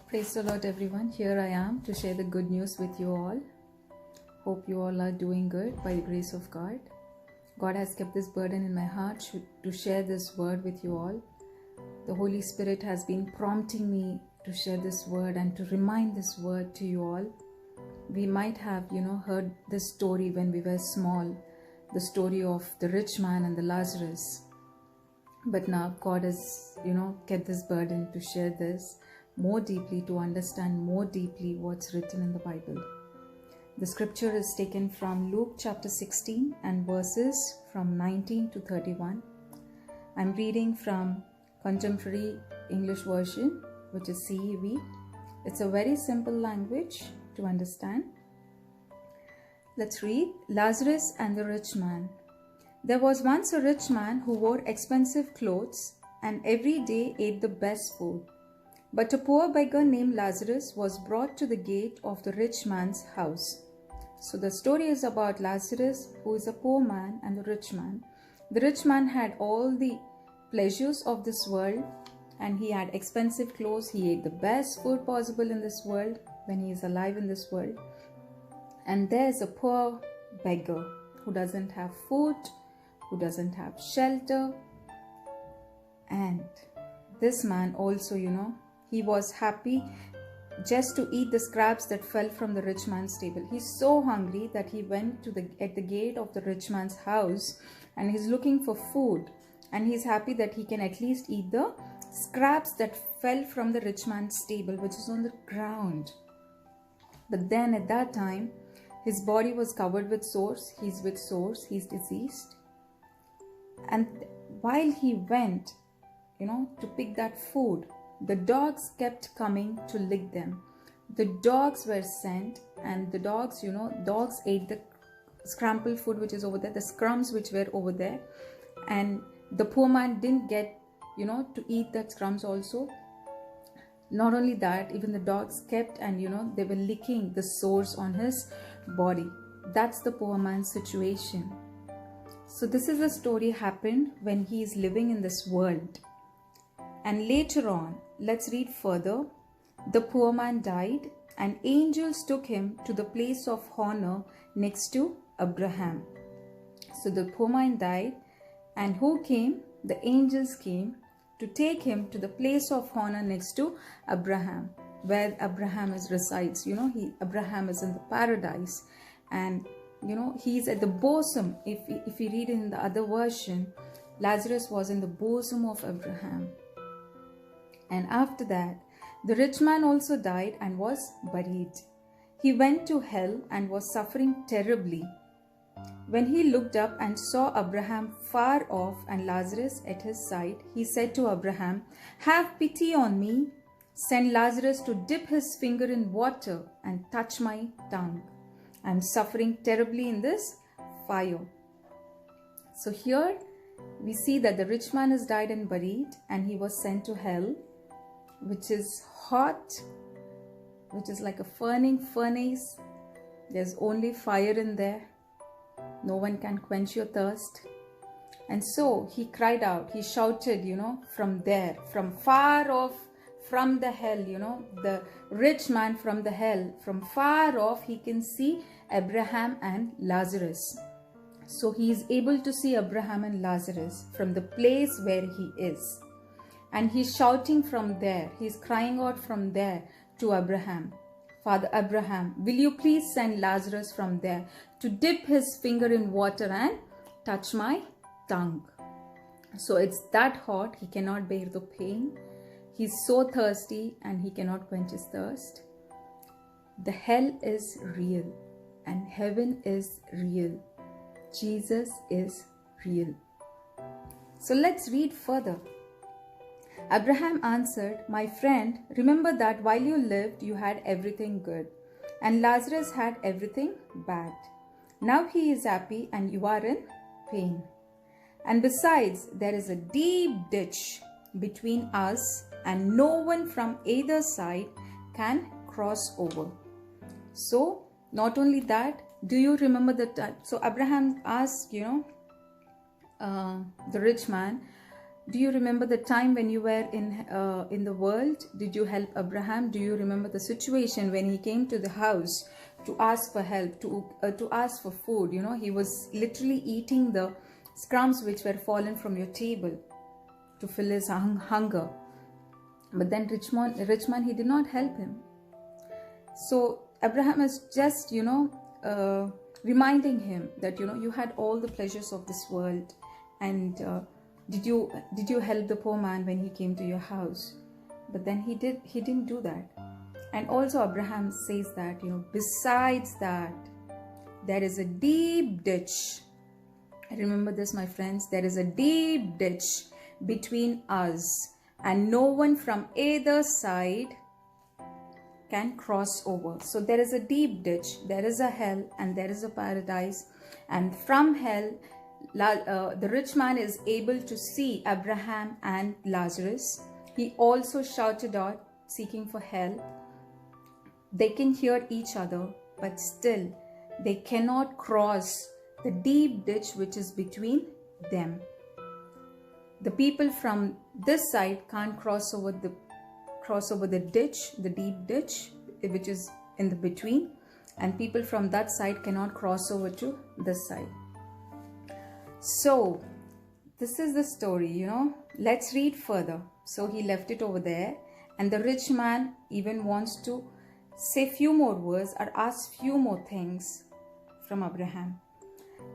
Praise the Lord, everyone. Here I am to share the good news with you all. Hope you all are doing good by the grace of God. God has kept this burden in my heart to share this word with you all. The Holy Spirit has been prompting me to share this word and to remind this word to you all. We might have, heard this story when we were small, the story of the rich man and the Lazarus. But now God has, kept this burden to share this more deeply, to understand more deeply what's written in the Bible. The scripture is taken from Luke chapter 16 and verses from 19 to 31. I'm reading from Contemporary English Version, which is CEV. It's a very simple language to understand. Let's read. Lazarus and the rich man. There was once a rich man who wore expensive clothes and every day ate the best food. But a poor beggar named Lazarus was brought to the gate of the rich man's house. So the story is about Lazarus, who is a poor man, and the rich man. The rich man had all the pleasures of this world, and he had expensive clothes. He ate the best food possible in this world when he is alive in this world. And there's a poor beggar who doesn't have food, who doesn't have shelter. And this man also, he was happy just to eat the scraps that fell from the rich man's table. He's so hungry that he went at the gate of the rich man's house and he's looking for food. And he's happy that he can at least eat the scraps that fell from the rich man's table, which is on the ground. But then at that time, his body was covered with sores. He's with sores. He's diseased. And while he went, to pick that food, the dogs kept coming to lick them. The dogs were sent, and the dogs, dogs ate the scrambled food which is over there, the crumbs which were over there. And the poor man didn't get, to eat that crumbs also. Not only that, even the dogs kept and, they were licking the sores on his body. That's the poor man's situation. So this is a story happened when he is living in this world. And later on, let's read further. The poor man died, and angels took him to the place of honor next to Abraham. So the poor man died, and who came? The angels came to take him to the place of honor next to Abraham, where Abraham resides. Abraham is in the paradise, and he's at the bosom. If you read in the other version, Lazarus was in the bosom of Abraham. And after that, the rich man also died and was buried. He went to hell and was suffering terribly. When he looked up and saw Abraham far off and Lazarus at his side, he said to Abraham, "Have pity on me. Send Lazarus to dip his finger in water and touch my tongue. I am suffering terribly in this fire." So here we see that the rich man has died and buried, and he was sent to hell, which is hot, which is like a burning furnace. There's only fire in there. No one can quench your thirst. And so he cried out, he shouted, from there, from far off, from the hell, the rich man from the hell, from far off, he can see Abraham and Lazarus. So he is able to see Abraham and Lazarus from the place where he is. And he's shouting from there, he's crying out from there to Abraham. "Father Abraham, will you please send Lazarus from there to dip his finger in water and touch my tongue?" So it's that hot, he cannot bear the pain. He's so thirsty and he cannot quench his thirst. The hell is real and heaven is real. Jesus is real. So let's read further. Abraham answered, "My friend, remember that while you lived, you had everything good, and Lazarus had everything bad. Now he is happy and you are in pain. And besides, there is a deep ditch between us, and no one from either side can cross over." So, not only that, do you remember the time? So Abraham asked, the rich man, Do you remember the time when you were in the world? Did you help Abraham? Do you remember the situation when he came to the house to ask for help, to ask for food? You know, he was literally eating the crumbs which were fallen from your table to fill his hunger. But then rich man, he did not help him. So Abraham is just, reminding him that, you had all the pleasures of this world, and did you help the poor man when he came to your house? But then he didn't do that. And also Abraham says that, besides that, there is a deep ditch. Remember this, my friends, there is a deep ditch between us, and no one from either side can cross over. So there is a deep ditch, there is a hell, and there is a paradise. And from hell, the rich man is able to see Abraham and Lazarus. He also shouted out, seeking for help. They can hear each other, but still they cannot cross the deep ditch which is between them. The people from this side can't cross over the ditch, the deep ditch, which is in the between, and people from that side cannot cross over to this side. So this is the story, let's read further. So he left it over there, and the rich man even wants to say few more words or ask few more things from Abraham.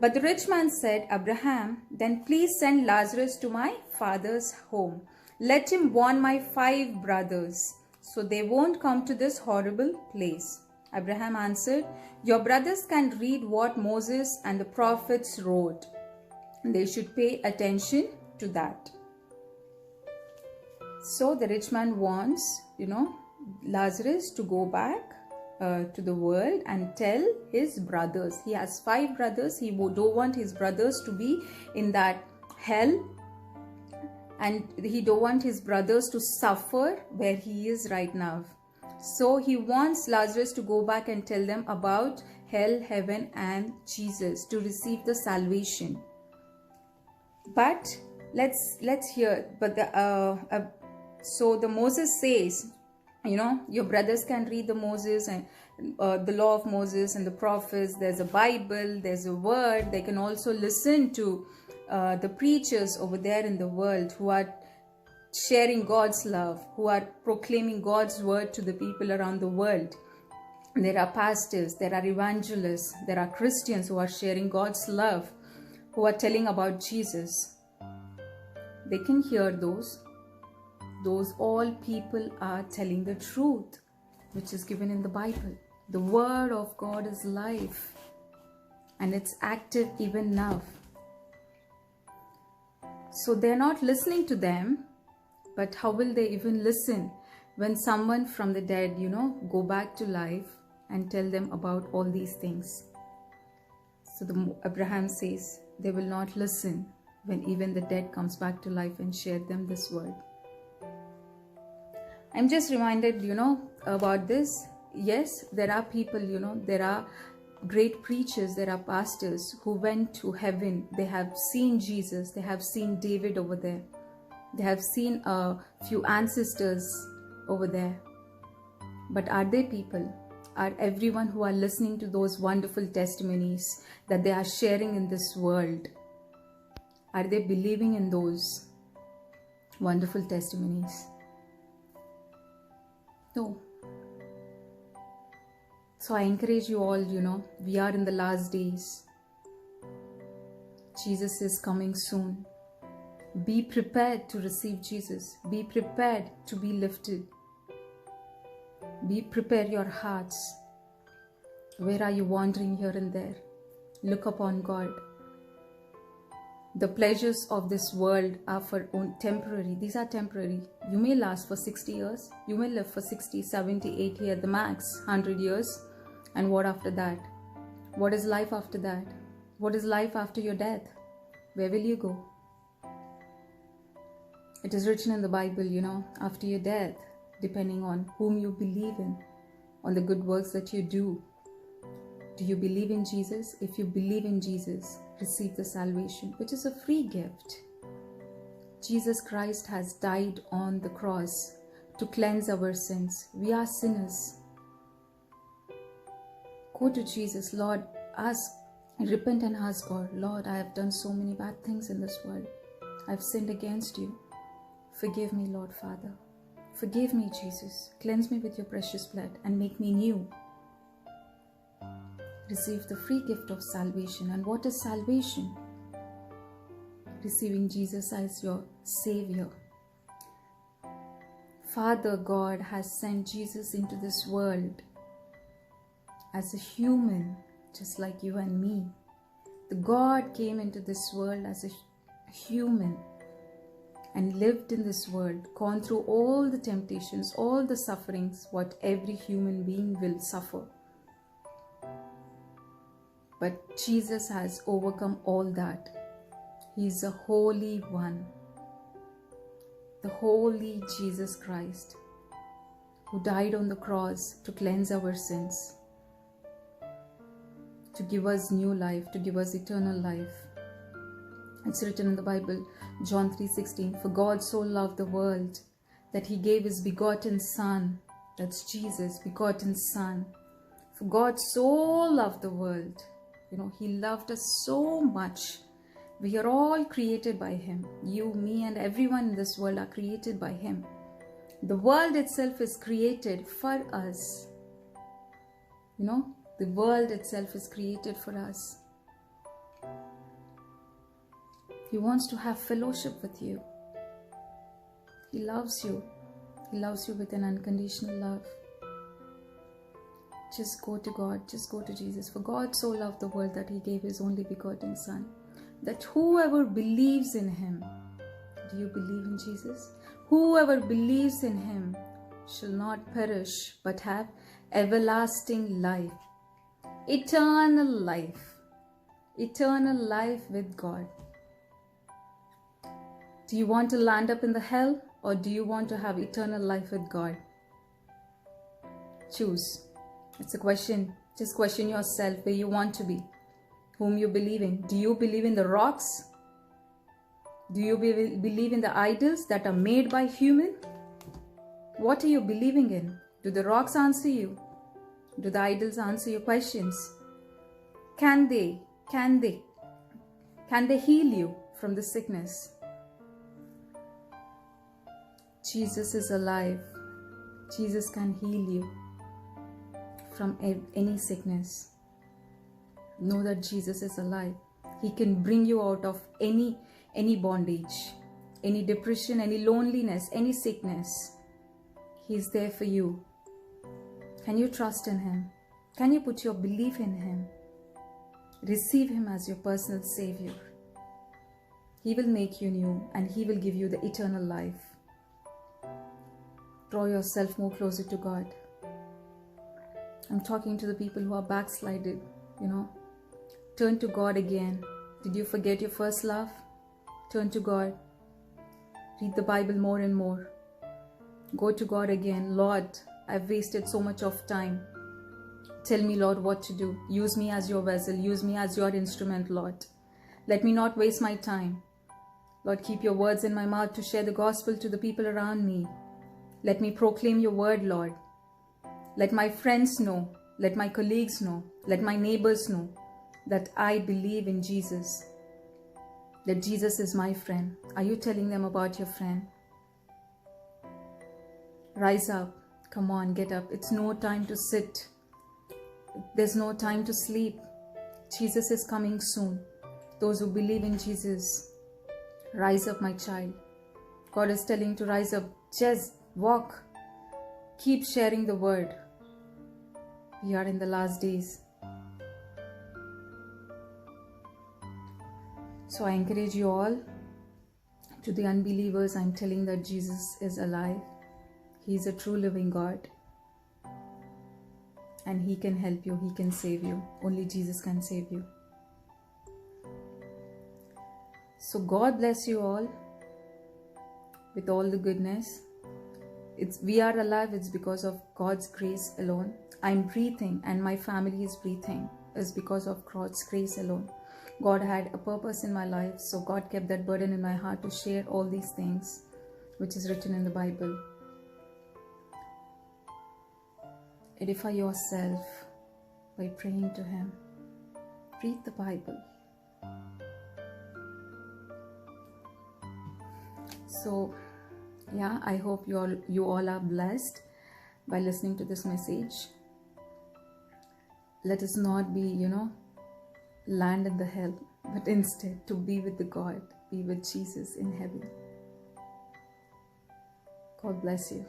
But the rich man said, Abraham, then please send Lazarus to my father's home. Let him warn my 5 brothers, so they won't come to this horrible place. Abraham answered, your brothers can read what Moses and the prophets wrote. They should pay attention to that. So the rich man wants, Lazarus to go back to the world and tell his brothers. He has 5 brothers. He don't want his brothers to be in that hell, and he don't want his brothers to suffer where he is right now. So he wants Lazarus to go back and tell them about hell, heaven, and Jesus to receive the salvation. But let's hear. But so the Moses says, your brothers can read the Moses and the law of Moses and the prophets. There's a Bible, there's a word. They can also listen to the preachers over there in the world who are sharing God's love, who are proclaiming God's word to the people around the world. There are pastors, there are evangelists, there are Christians who are sharing God's love, who are telling about Jesus. They can hear those. All people are telling the truth, which is given in the Bible. The word of God is life, and it's active even now. So they're not listening to them, but how will they even listen when someone from the dead, go back to life and tell them about all these things? So Abraham says they will not listen when even the dead comes back to life and share them this word. I'm just reminded, about this. Yes, there are people, there are great preachers, there are pastors who went to heaven. They have seen Jesus. They have seen David over there. They have seen a few ancestors over there. But are they people? Are everyone who are listening to those wonderful testimonies that they are sharing in this world, are they believing in those wonderful testimonies? No. So I encourage you all, we are in the last days. Jesus is coming soon. Be prepared to receive Jesus. Be prepared to be lifted. Prepare your hearts. Where are you wandering here and there? Look upon God. The pleasures of this world are temporary. These are temporary. You may last for 60 years. You may live for 60, 70, 80 at the max, 100 years. And what after that? What is life after that? What is life after your death? Where will you go? It is written in the Bible, after your death, depending on whom you believe in, on the good works that you do. Do you believe in Jesus? If you believe in Jesus, receive the salvation, which is a free gift. Jesus Christ has died on the cross to cleanse our sins. We are sinners. Go to Jesus, Lord, repent and ask God, Lord, I have done so many bad things in this world. I've sinned against you. Forgive me, Lord Father. Forgive me, Jesus. Cleanse me with your precious blood and make me new. Receive the free gift of salvation. And what is salvation? Receiving Jesus as your Savior. Father God has sent Jesus into this world as a human, just like you and me. The God came into this world as a human and lived in this world, gone through all the temptations, all the sufferings, what every human being will suffer. But Jesus has overcome all that. He is a Holy One, the Holy Jesus Christ, who died on the cross to cleanse our sins, to give us new life, to give us eternal life. It's written in the Bible, John 3:16, for God so loved the world that he gave his begotten Son. That's Jesus, begotten Son. For God so loved the world. He loved us so much. We are all created by him. You, me, and everyone in this world are created by him. The world itself is created for us. The world itself is created for us. He wants to have fellowship with you. He loves you. He loves you with an unconditional love. Just go to God. Just go to Jesus. For God so loved the world that he gave his only begotten Son, that whoever believes in him, do you believe in Jesus? Whoever believes in him shall not perish but have everlasting life. Eternal life. Eternal life with God. Do you want to land up in the hell, or do you want to have eternal life with God? Choose. It's a question. Just question yourself where you want to be, whom you believe in. Do you believe in the rocks? Do you believe in the idols that are made by human? What are you believing in? Do the rocks answer you? Do the idols answer your questions? Can they heal you from the sickness? Jesus is alive. Jesus can heal you from any sickness. Know that Jesus is alive. He can bring you out of any bondage, any depression, any loneliness, any sickness. He's there for you. Can you trust in him? Can you put your belief in him? Receive him as your personal Savior. He will make you new and he will give you the eternal life. Draw yourself more closer to God. I'm talking to the people who are backslided, Turn to God again. Did you forget your first love? Turn to God. Read the Bible more and more. Go to God again. Lord, I've wasted so much of time. Tell me, Lord, what to do. Use me as your vessel. Use me as your instrument, Lord. Let me not waste my time. Lord, keep your words in my mouth to share the gospel to the people around me. Let me proclaim your word, Lord. Let my friends know. Let my colleagues know. Let my neighbors know that I believe in Jesus. That Jesus is my friend. Are you telling them about your friend? Rise up. Come on, get up. It's no time to sit. There's no time to sleep. Jesus is coming soon. Those who believe in Jesus, rise up, my child. God is telling you to rise up. Just walk. Keep sharing the word. We are in the last days. So I encourage you all. To the unbelievers, I'm telling that Jesus is alive. He is a true living God. And he can help you. He can save you. Only Jesus can save you. So God bless you all with all the goodness. We are alive. It's because of God's grace alone. I'm breathing and my family is breathing. It's because of God's grace alone. God had a purpose in my life, so God kept that burden in my heart to share all these things which is written in the Bible. Edify yourself by praying to Him. Read the Bible. So yeah, I hope you all are blessed by listening to this message. Let us not be, land in the hell, but instead to be with the God, be with Jesus in heaven. God bless you.